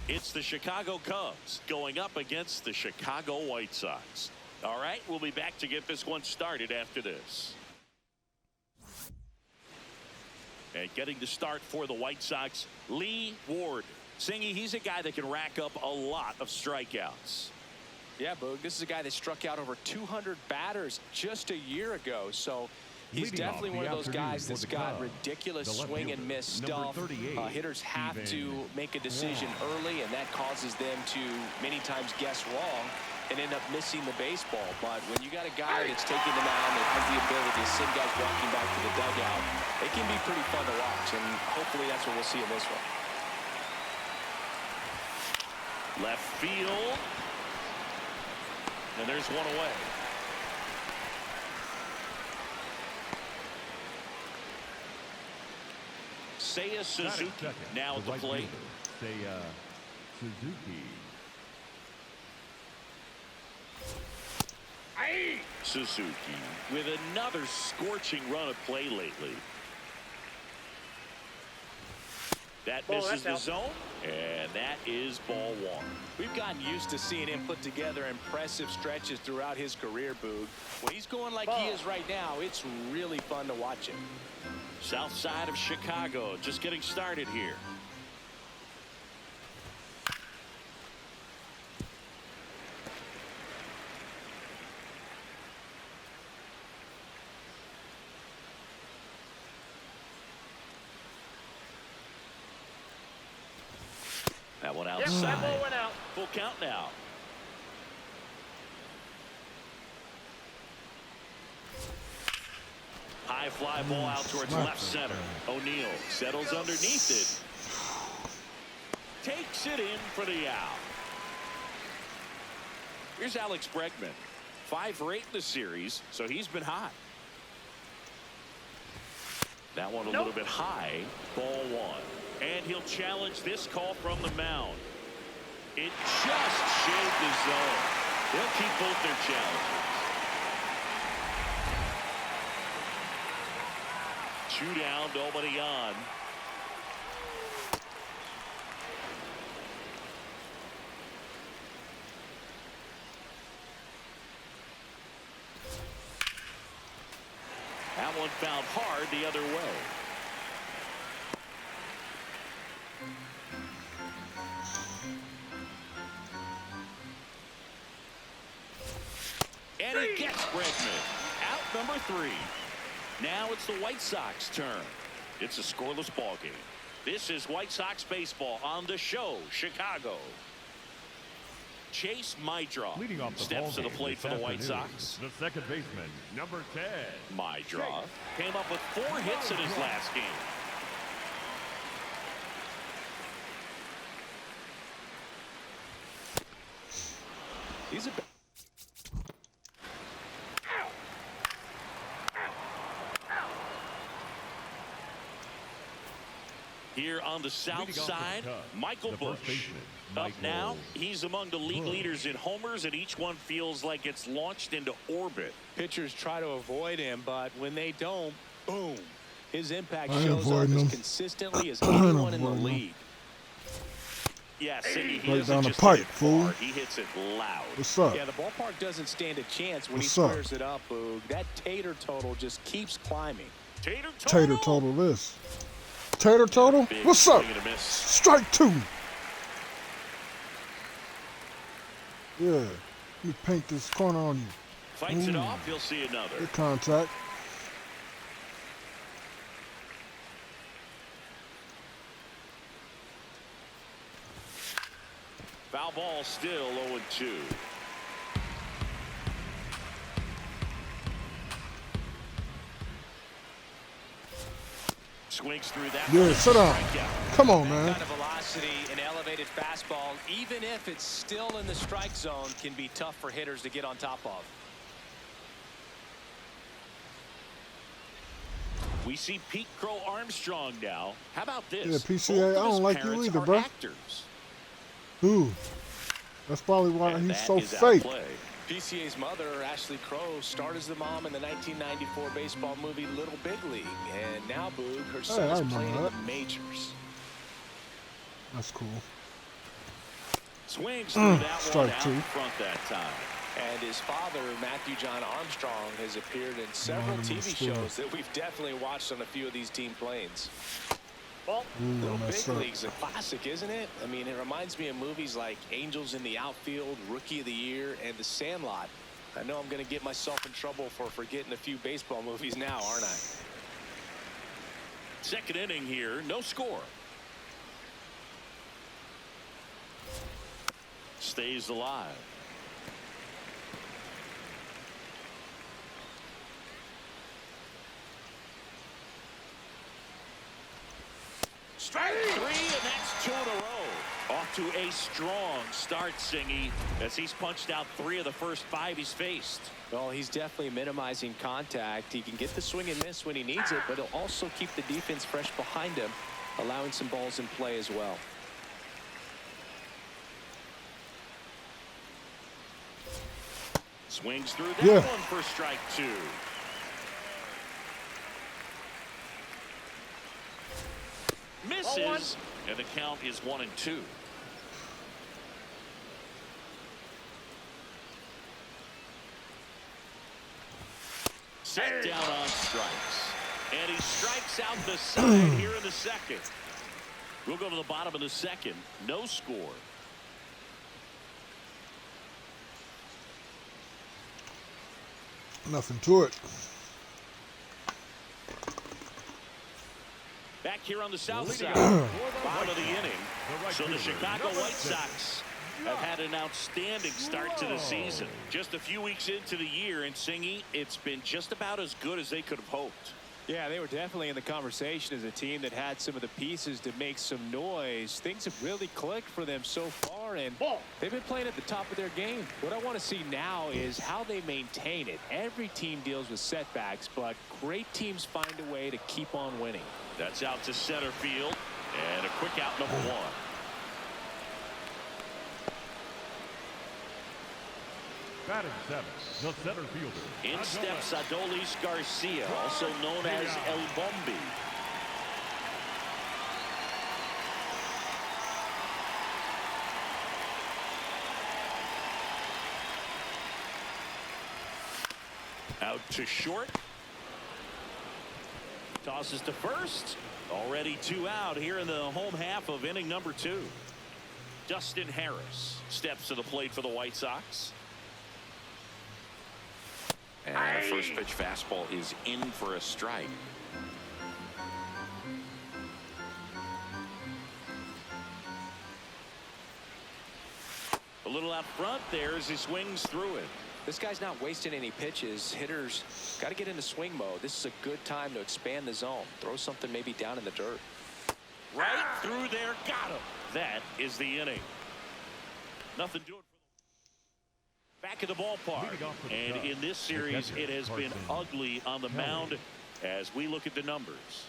It's the Chicago Cubs going up against the Chicago White Sox. All right, we'll be back to get this one started after this. And getting the start for the White Sox, Lee Ward. Singy, he's a guy that can rack up a lot of strikeouts. Yeah, Boog, this is a guy that struck out over 200 batters just a year ago. So he's definitely one of those guys that's got ridiculous swing and miss stuff. Hitters have to make a decision early, and that causes them to many times guess wrong and end up missing the baseball. But when you got a guy that's taking the mound that has the ability to send guys walking back to the dugout, it can be pretty fun to watch, and hopefully that's what we'll see in this one. Left field. And there's one away. Seiya Suzuki now at the plate. Seiya Suzuki. Suzuki with another scorching run of play lately. That misses the zone, and that is ball one. We've gotten used to seeing him put together impressive stretches throughout his career, Boog. When he's going like he is right now, it's really fun to watch him. South side of Chicago just getting started here. That one outside. Yep, that ball went out. Full count now. High fly ball out towards left center. O'Neill settles underneath it. Takes it in for the out. Here's Alex Bregman. 5 for 8 in the series, so he's been hot. That one a little bit high. Ball one. And he'll challenge this call from the mound. It just shaved the zone. They'll keep both their challenges. 2 down, nobody on. That one found hard the other way. And he gets Bregman. Out number 3. Now it's the White Sox turn. It's a scoreless ball game. This is White Sox baseball on the show, Chicago. Chase Mydroff steps to the plate for the White Sox. The second baseman, number 10. Mydroff came up with 4 hits in his last game. He's a Here on the south side, Michael Busch. Up now, he's among the league leaders in homers, and each one feels like it's launched into orbit. pitchers try to avoid him, but when they don't, boom. His impact shows up as consistently as anyone in the league. Yeah, Cindy, he right doesn't down the just pipe, hit it fool. far, he hits it loud. What's up? Yeah, the ballpark doesn't stand a chance when What's he up? squares it up, Boog. That tater total just keeps climbing. Tater total. Tater total this. Tater total? Big What's up? swing and a miss. Strike 2. Yeah. Let me paint this corner on you. Fights it off, he'll see another. Good contact. Foul ball still 0-2. Swings through that. Yeah, sit down. Strikeout. Come on, That man. kind of velocity and elevated fastball, even if it's still in the strike zone, can be tough for hitters to get on top of. We see Pete Crow Armstrong now. How about this? Yeah, PCA, Both of I don't his like you parents either, are bro. Actors. Ooh. That's probably why And he's that so is out of fake. play. PCA's mother, Ashley Crow, starred as the mom in the 1994 baseball movie Little Big League. And now, Boog, her son I is remember playing in that. the majors. That's cool. Swings through that one Strike out two. in front that time. And his father, Matthew John Armstrong, has appeared in several TV shows that we've definitely watched on a few of these team planes. Well, Little Big League's a classic, isn't it? I mean, it reminds me of movies like Angels in the Outfield, Rookie of the Year, and The Sandlot. I know I'm going to get myself in trouble for forgetting a few baseball movies now, aren't I? Second inning here, no score. Stays alive. Strike three, and that's 2 in a row. Off to a strong start, Singy, as he's punched out 3 of the first 5 he's faced. Well, he's definitely minimizing contact. He can get the swing and miss when he needs it, but he'll also keep the defense fresh behind him, allowing some balls in play as well. Swings through that one for strike 2. Misses, and the count is 1-2. Set down on strikes, and he strikes out the side here in the second. We'll go to the bottom of the second. No score. Nothing to it. Back here on the Southside, bottom of the inning. So the Chicago White Sox have had an outstanding start to the season. Just a few weeks into the year, and Singy, it's been just about as good as they could have hoped. Yeah, they were definitely in the conversation as a team that had some of the pieces to make some noise. Things have really clicked for them so far, and they've been playing at the top of their game. What I want to see now is how they maintain it. Every team deals with setbacks, but great teams find a way to keep on winning. That's out to center field, and a quick out, number 1. Batting 7th, the center fielder. In steps Adolis Garcia, also known as El Bombi. Out to short. Tosses to first. Already 2 out here in the home half of inning number 2. Dustin Harris steps to the plate for the White Sox. And the first pitch fastball is in for a strike. A little out front there as he swings through it. This guy's not wasting any pitches. Hitters got to get into swing mode. This is a good time to expand the zone. Throw something maybe down in the dirt. Right through there. Got him. That is the inning. Nothing doing. Back at the ballpark, and in this series it has been ugly on the mound as we look at the numbers.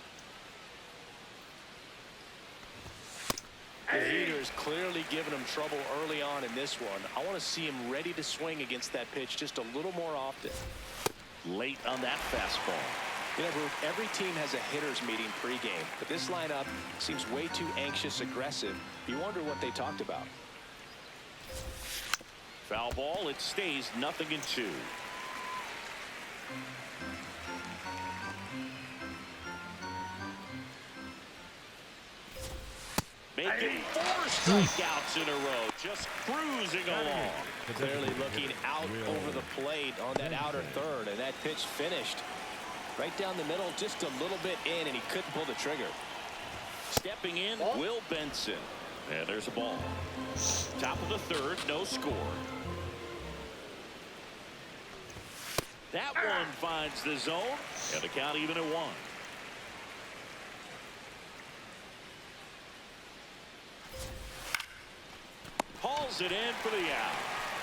The heater's clearly giving him trouble early on in this one. I want to see him ready to swing against that pitch just a little more often. Late on that fastball. You know, Bruce, every team has a hitters meeting pregame, but this lineup seems way too anxious, aggressive. You wonder what they talked about. Foul ball. It stays 0-2. Making 4 strikeouts in a row, just cruising along. Clearly looking out over the plate on that outer third, and that pitch finished right down the middle, just a little bit in, and he couldn't pull the trigger. Stepping in, Will Benson. And there's a ball. Top of the third, no score. That one finds the zone, and the count even at 1. Hauls it in for the out.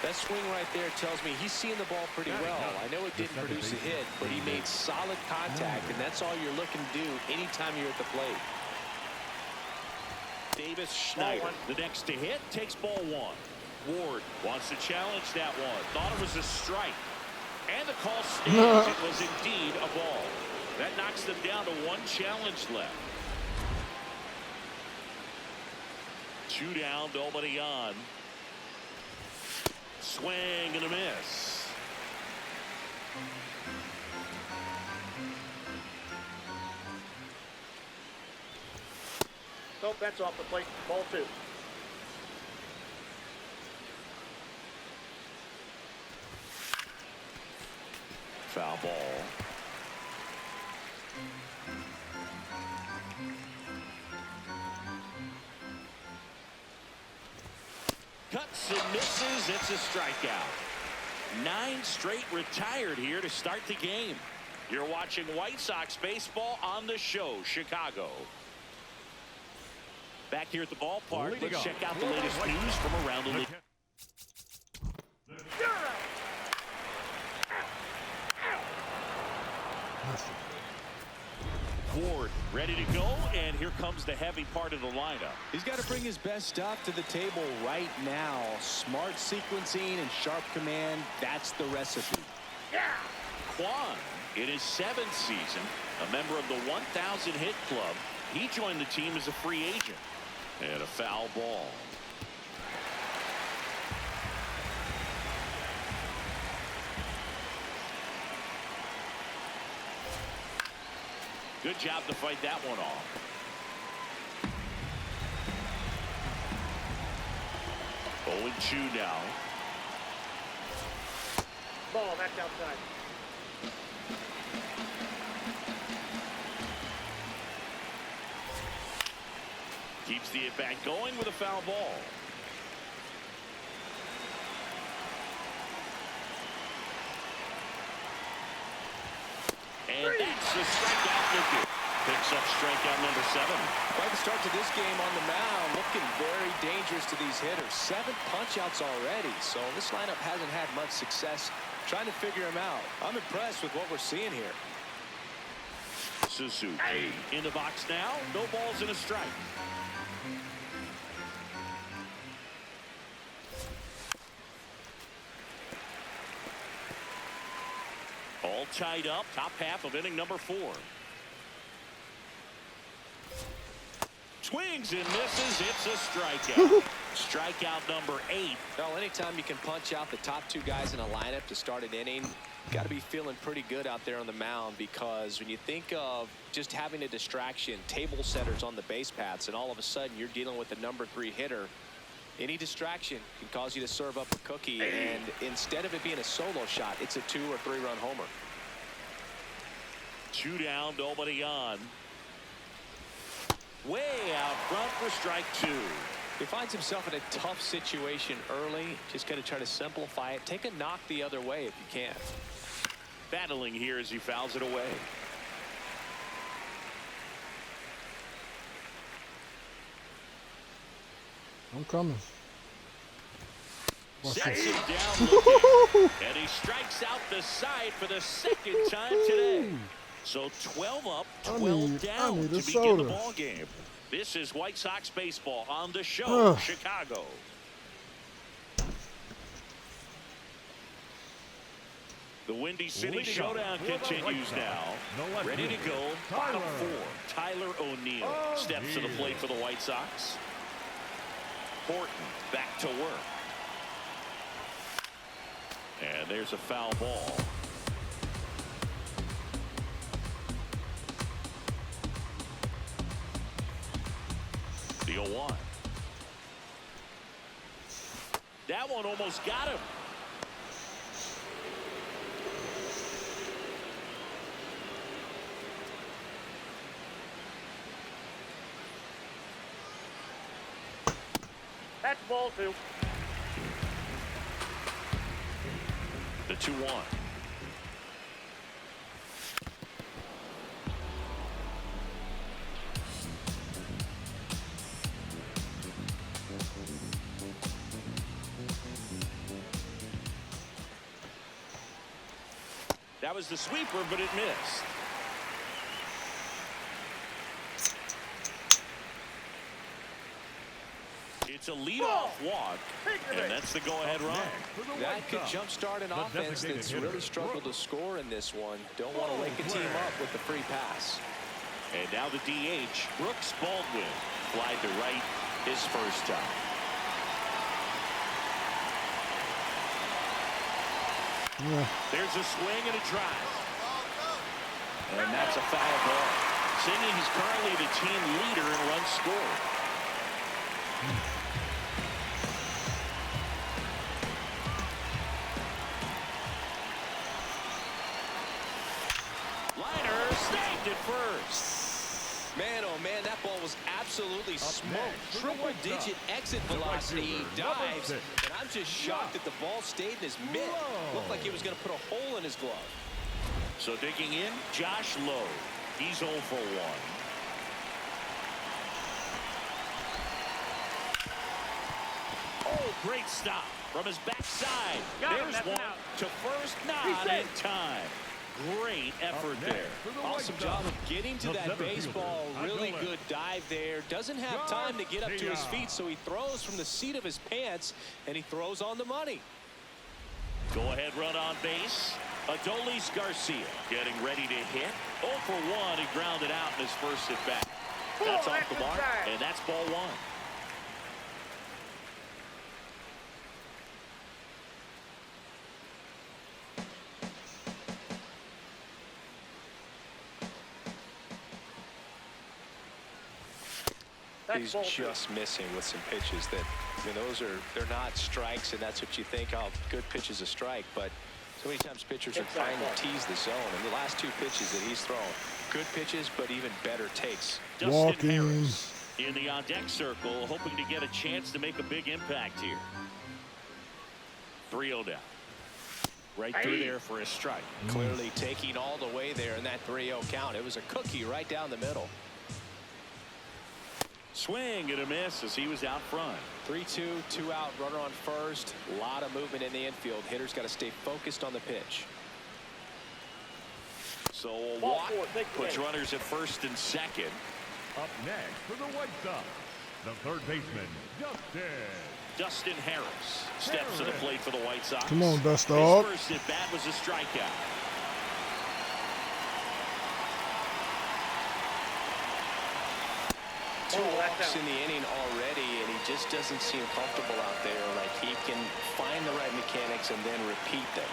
That swing right there tells me he's seeing the ball pretty well. I know it didn't produce a hit, but he made solid contact, and that's all you're looking to do anytime you're at the plate. Davis Schneider, the next to hit, takes ball 1. Ward wants to challenge that one. Thought it was a strike. And the call stands. It was indeed a ball. That knocks them down to 1 challenge left. 2 down, nobody on. swing and a miss. Nope, that's off the plate. Ball 2. Foul ball. Cuts and misses. It's a strikeout. 9 straight retired here to start the game. You're watching White Sox baseball on the show, Chicago. Back here at the ballpark, let's check out the latest news from around the league. Ward ready to go, and here comes the heavy part of the lineup. He's got to bring his best stuff to the table right now. Smart sequencing and sharp command, that's the recipe. Kwan, in his 7th season, a member of the 1,000 hit club, he joined the team as a free agent. And a foul ball. Good job to fight that one off. Oh, and 2 now. Ball, that's outside. Keeps the at-bat going with a foul ball. And that's the strikeout wicket. Picks up strikeout number 7. Quite the start to this game on the mound. Looking very dangerous to these hitters. 7 punch-outs already. So this lineup hasn't had much success trying to figure him out. I'm impressed with what we're seeing here. Suzuki in the box now. No balls and a strike. All tied up. Top half of inning number 4. Swings and misses. It's a strikeout. Strikeout number 8. Well, anytime you can punch out the top 2 guys in a lineup to start an inning, got to be feeling pretty good out there on the mound, because when you think of just having a distraction, table setters on the base paths, and all of a sudden you're dealing with the number 3 hitter, any distraction can cause you to serve up a cookie, and instead of it being a solo shot, it's a 2 or 3 run homer. 2 down, nobody on. Way out front for strike 2. He finds himself in a tough situation early. Just got to try to simplify it. Take a knock the other way if you can. Battling here as he fouls it away. I'm coming. Sets him down looking, and he strikes out the side for the 2nd time today. So 12 up, 12 down to begin the ball game. This is White Sox baseball on the show, Chicago. The Windy City Showdown continues now. Ready to go, bottom 4. Tyler O'Neill steps to the plate for the White Sox. Horton back to work. And there's a foul ball. The 0-1. That one almost got him. That's ball 2. The 2-1. That was the sweeper, but it missed. It's a leadoff walk, and that's the go-ahead run. That could jumpstart an offense that's really struggled to score in this one. Don't want to wake a team up with the free pass. And now the DH, Brooks Baldwin, flied to right his first time. Yeah. There's a swing and a drive. And that's a foul ball. Singing, he's currently the team leader in runs scored. Liner snagged at first. Man, oh man, that ball was absolutely smoked. Triple-digit exit velocity. He dives, and I'm just shocked that the ball stayed in his mitt. Looked like he was going to put a hole in his glove. So digging in, Josh Lowe. He's 0 for 1. Oh, great stop from his backside. There's one to first, not in time. Great effort there. Awesome job of getting to that baseball. Really good dive there. Doesn't have time to get up to his feet, so he throws from the seat of his pants, and he throws on the money. Go ahead run on base. Adolis Garcia getting ready to hit. 0 for 1. He grounded out in his first at bat. That's off the mark, and that's ball 1. He's just missing with some pitches that, I mean, they're not strikes, and that's what you think, oh, good pitch is a strike, but so many times pitchers are trying to tease the zone, and the last 2 pitches that he's thrown, good pitches, but even better takes. Dustin Harris in the on-deck circle, hoping to get a chance to make a big impact here. 3-0 down. Right through there for a strike. Clearly taking all the way there in that 3-0 count. It was a cookie right down the middle. Swing and a miss as he was out front. 3-2, 2 out, runner on first. A lot of movement in the infield. Hitter's got to stay focused on the pitch. So a walk puts runners at first and second. Up next for the White Sox, the third baseman, Dustin Harris steps to the plate for the White Sox. Come on, Dust Dog. His first at bat was a strikeout. Two walks in the inning already, and he just doesn't seem comfortable out there. Like he can find the right mechanics and then repeat them.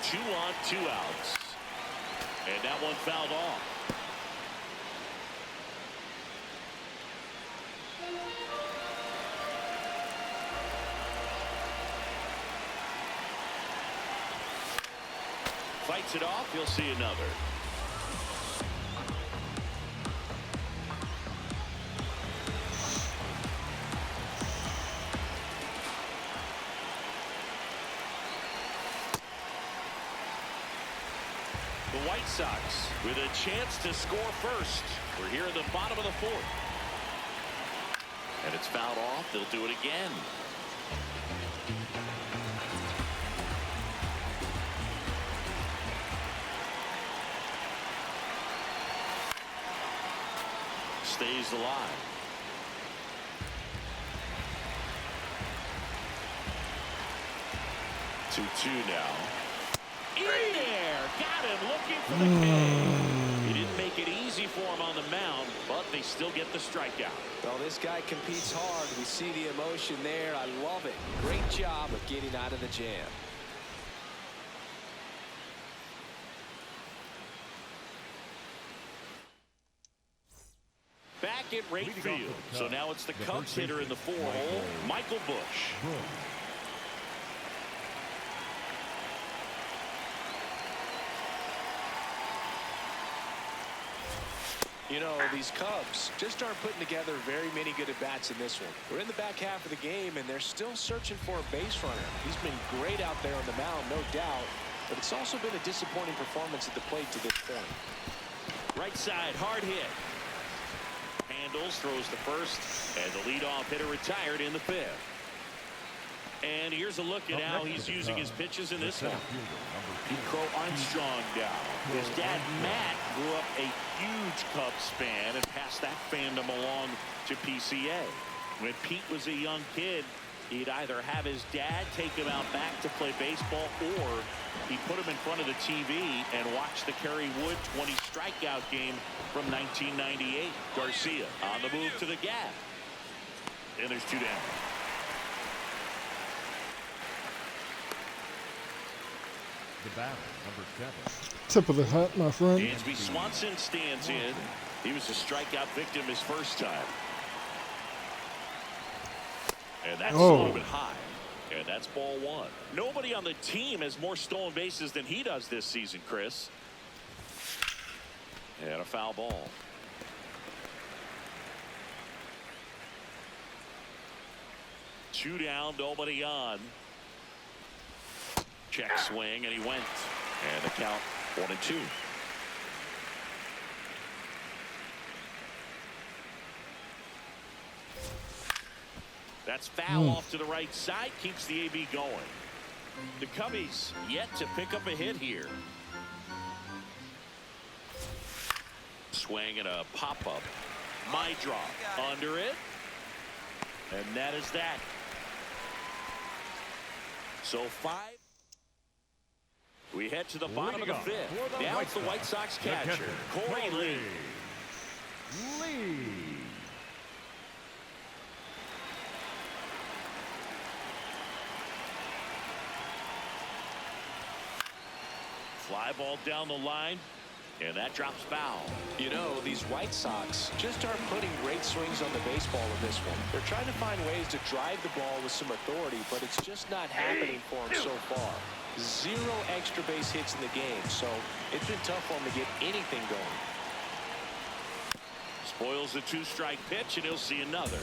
Two on, 2 outs. And that one fouled off. Fights it off. You'll see another. The White Sox with a chance to score first. We're here in the bottom of the 4th. And it's fouled off. They'll do it again. Stays alive. Two now. In there, got him looking for the K. He didn't make it easy for him on the mound, but they still get the strikeout. Well, this guy competes hard. We see the emotion there. I love it. Great job of getting out of the jam. Back at right field. So now it's the Cubs hitter in the 4-hole, Michael Busch. You know, these Cubs just aren't putting together very many good at-bats in this one. We're in the back half of the game, and they're still searching for a base runner. He's been great out there on the mound, no doubt, but it's also been a disappointing performance at the plate to this point. Right side, hard hit. Handles, throws to first, and the leadoff hitter retired in the 5th. And here's a look at how he's using his pitches in this one. Crow Armstrong down. His dad, Matt, grew up a huge Cubs fan and passed that fandom along to PCA. When Pete was a young kid, He'd either have his dad take him out back to play baseball, or he'd put him in front of the TV and watch the Kerry Wood 20 strikeout game from 1998. Garcia on the move to the gap. And there's 2 down. The batter, number 7. Tip of the hat, my friend. Dansby Swanson stands in. He was a strikeout victim his first time. And that's a little bit high. And that's ball 1. Nobody on the team has more stolen bases than he does this season, Chris. And a foul ball. Two down, nobody on. Check swing, and he went. And the count 1-2. That's foul off to the right side, keeps the AB going. The Cubbies yet to pick up a hit here. Swing and a pop-up. My draw under it. And that is that. So 5. We head to the bottom of the 5th. Now it's the White Sox catcher, Corey Lee. Fly ball down the line, and that drops foul. You know, these White Sox just aren't putting great swings on the baseball in this one. They're trying to find ways to drive the ball with some authority, but it's just not happening for them so far. 0 extra base hits in the game, so it's been tough for them to get anything going. Spoils the 2-strike pitch, and he'll see another.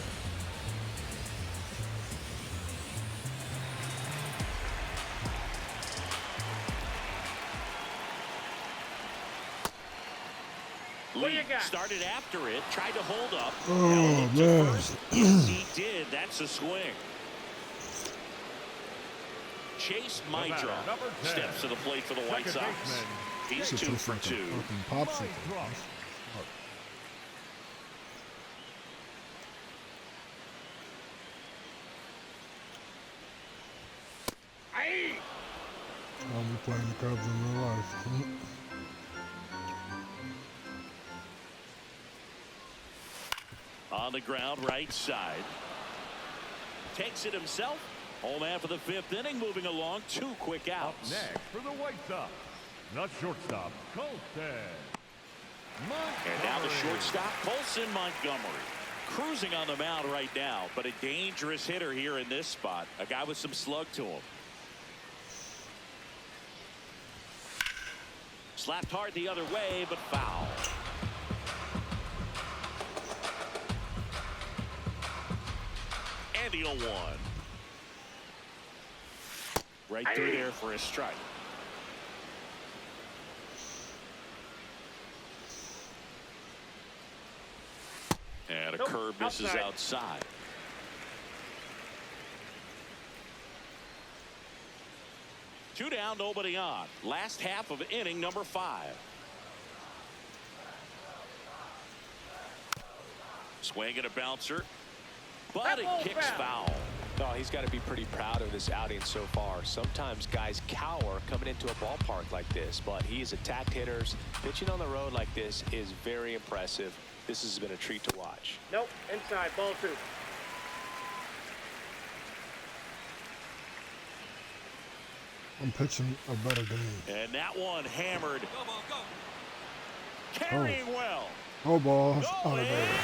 Lee started after it, tried to hold up. Oh, man. Yes, he did. That's a swing. Chase Mydra steps to the plate for the White Sox. He's 2 for 2. Popsicle. I'll be playing the Cubs in real life. On the ground, right side. Takes it himself. Home man for the 5th inning, moving along. 2 quick outs. Up next for the White Sox, the shortstop, Colton. And now the shortstop, Colson Montgomery. Cruising on the mound right now, but a dangerous hitter here in this spot. A guy with some slug to him. Slapped hard the other way, but foul. And the 0-1. Right through there for a strike. And a curve misses outside. Two down, nobody on. Last half of inning number 5. Swing and a bouncer, but it kicks foul. Oh, he's got to be pretty proud of this outing so far. Sometimes guys cower coming into a ballpark like this, but he's attacked hitters. Pitching on the road like this is very impressive. This has been a treat to watch. Nope, inside, ball 2. I'm pitching a better game. And that one hammered. Carrying well. Oh, balls out of there.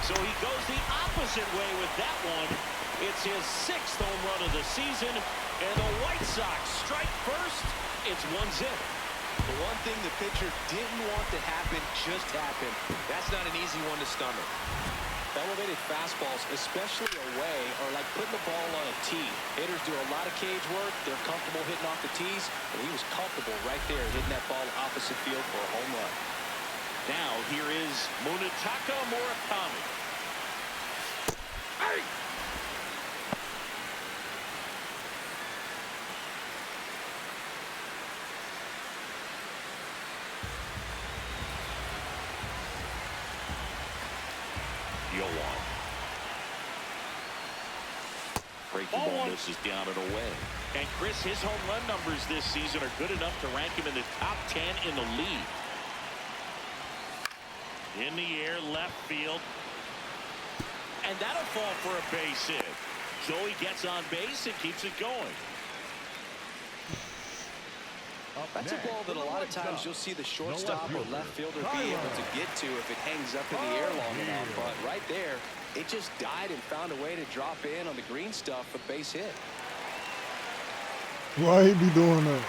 So he goes the opposite way with that one. It's his 6th home run of the season, and the White Sox strike first. It's 1-0. The one thing the pitcher didn't want to happen just happened. That's not an easy one to stomach. Elevated fastballs, especially away, are like putting the ball on a tee. Hitters do a lot of cage work. They're comfortable hitting off the tees, and he was comfortable right there hitting that ball opposite field for a home run. Now here is Munetaka Murakami. Hey! Ball misses down and away. And Chris, his home run numbers this season are good enough to rank him in the top 10 in the league. In the air, left field. And that'll fall for a base hit. So he gets on base and keeps it going. That's a ball that a lot of times you'll see the shortstop or left fielder be able to get to if it hangs up in the air long enough. But right there, it just died and found a way to drop in on the green stuff for base hit. Why he be doing that?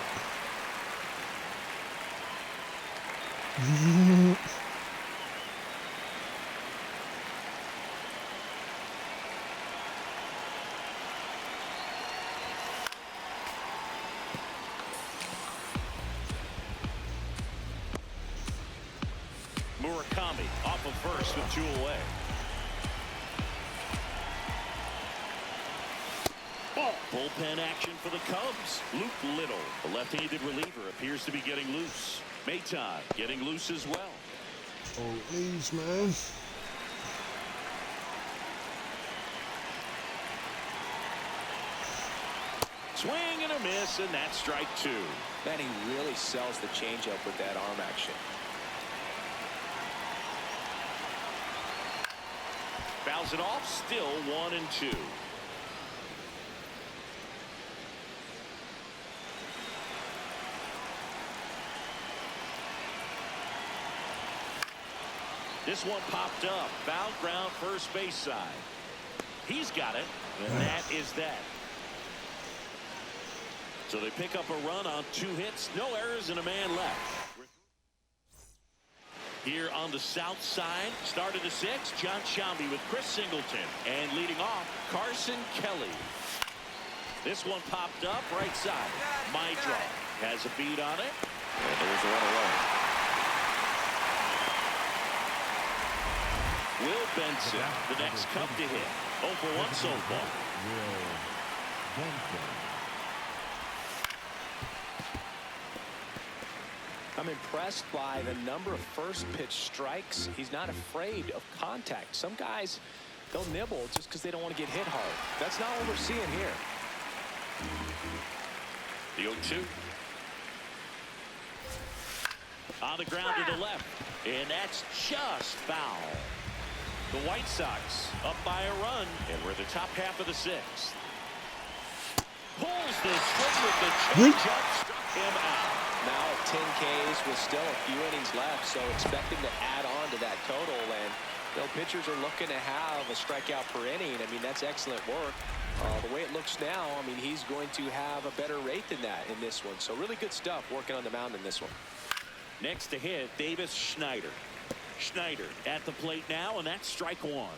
Murakami off of first with 2 away. Bullpen action for the Cubs. Luke Little, the left-handed reliever, appears to be getting loose. Mayton getting loose as well. Oh, please, man. Swing and a miss, and that's strike 2. Man, he really sells the changeup with that arm action. Fouls it off, still 1-2. This one popped up. Foul ground first base side. He's got it, and that is that. So they pick up a run on 2 hits, no errors, and a man left. Here on the south side, start of the 6th, John Shambi with Chris Singleton. And leading off, Carson Kelly. This one popped up right side. Mydra has a beat on it. And there's a runaway. Will Benson, the next Cub to hit. 0 for 1 so far. Will Benson. I'm impressed by the number of first pitch strikes. He's not afraid of contact. Some guys, they'll nibble just because they don't want to get hit hard. That's not what we're seeing here. The 0-2. On the ground to the left. And that's just foul. The White Sox up by a run. And we're at the top half of the 6th. Pulls the swing with the changeup. Struck him out. Now at 10 Ks with still a few innings left, so expect him to add on to that total. And pitchers are looking to have a strikeout per inning. I mean, that's excellent work. The way it looks now, I mean, he's going to have a better rate than that in this one. So really good stuff working on the mound in this one. Next to hit, Davis Schneider. Schneider at the plate now, and that's strike 1.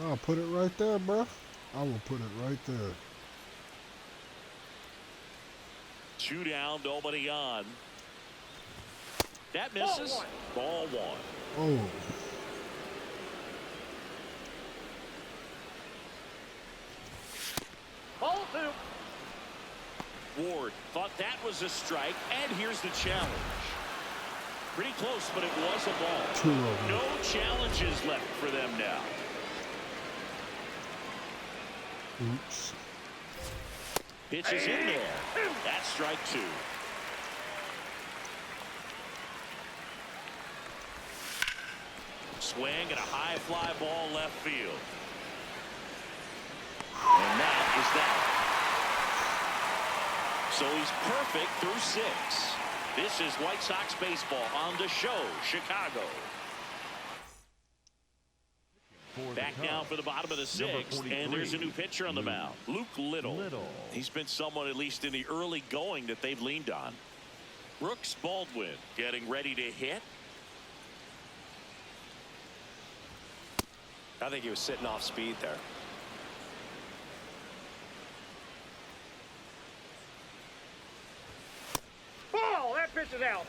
No, put it right there, bro. I will put it right there. 2 down, nobody on. That misses. Ball 1. Oh. Ball 2. Ward thought that was a strike, and here's the challenge. Pretty close, but it was a ball. 2 of them. No challenges left for them now. Oops. Pitches in there. That's strike 2. Swing and a high fly ball left field. And that is that. So he's perfect through 6. This is White Sox baseball on the show, Chicago. Back now for the bottom of the 6th, and there's a new pitcher on the mound, Luke Little. He's been someone, at least in the early going, that they've leaned on. Brooks Baldwin getting ready to hit. I think he was sitting off speed there. Ball! That pitch is out.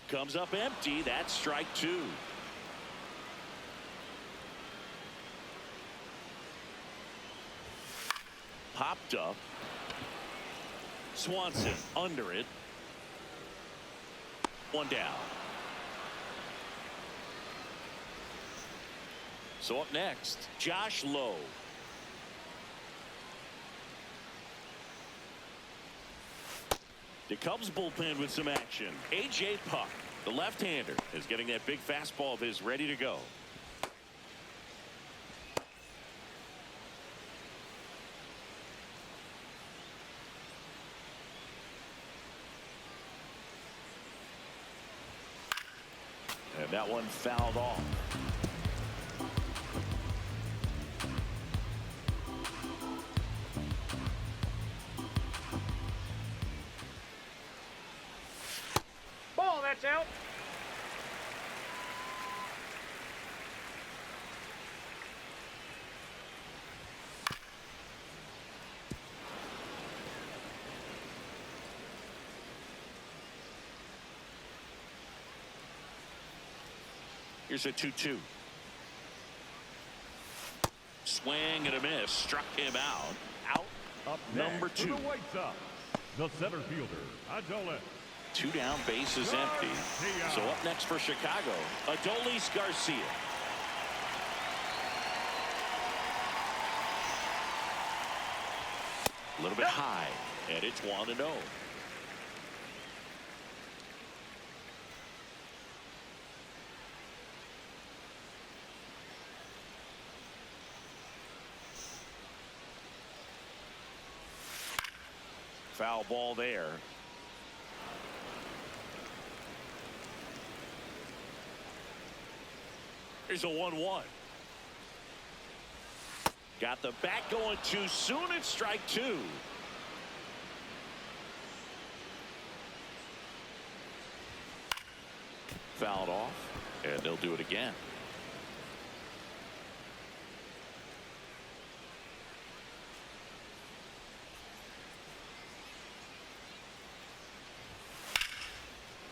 Comes up empty. That's strike 2. popped up. Swanson under it. One down. So up next, Josh Lowe. The Cubs bullpen with some action. A.J. Puck, the left-hander, is getting that big fastball of his ready to go. And that one fouled off. Ball, that's out. Here's a 2-2. Swing and a miss. Struck him out. Out. Up Number next, 2. for the White Sox, the center fielder, Adolis. 2 down, base is empty. So up next for Chicago, Adolis Garcia. A little bit high, and it's 1-0. Foul ball there. Here's a 1-1. Got the bat going too soon. It's strike 2. Fouled off, and they'll do it again.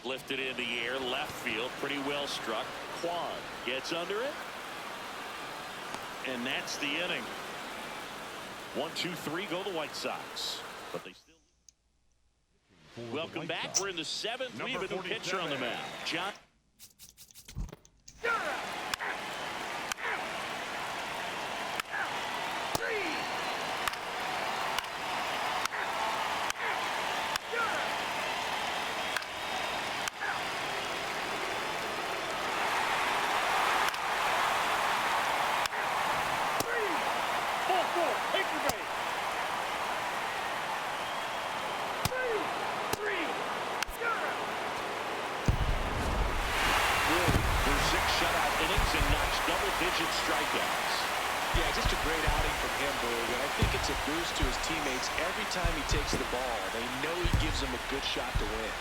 Lifted in the air, left field, pretty well struck. Quan gets under it, and that's the inning. 1-2-3 go the White Sox, but they still. Welcome back. We're in the 7th. We have a new pitcher on the mound. John. Strikeouts. Yeah, just a great outing from him, Boog, and I think it's a boost to his teammates every time he takes the ball. They know he gives them a good shot to win.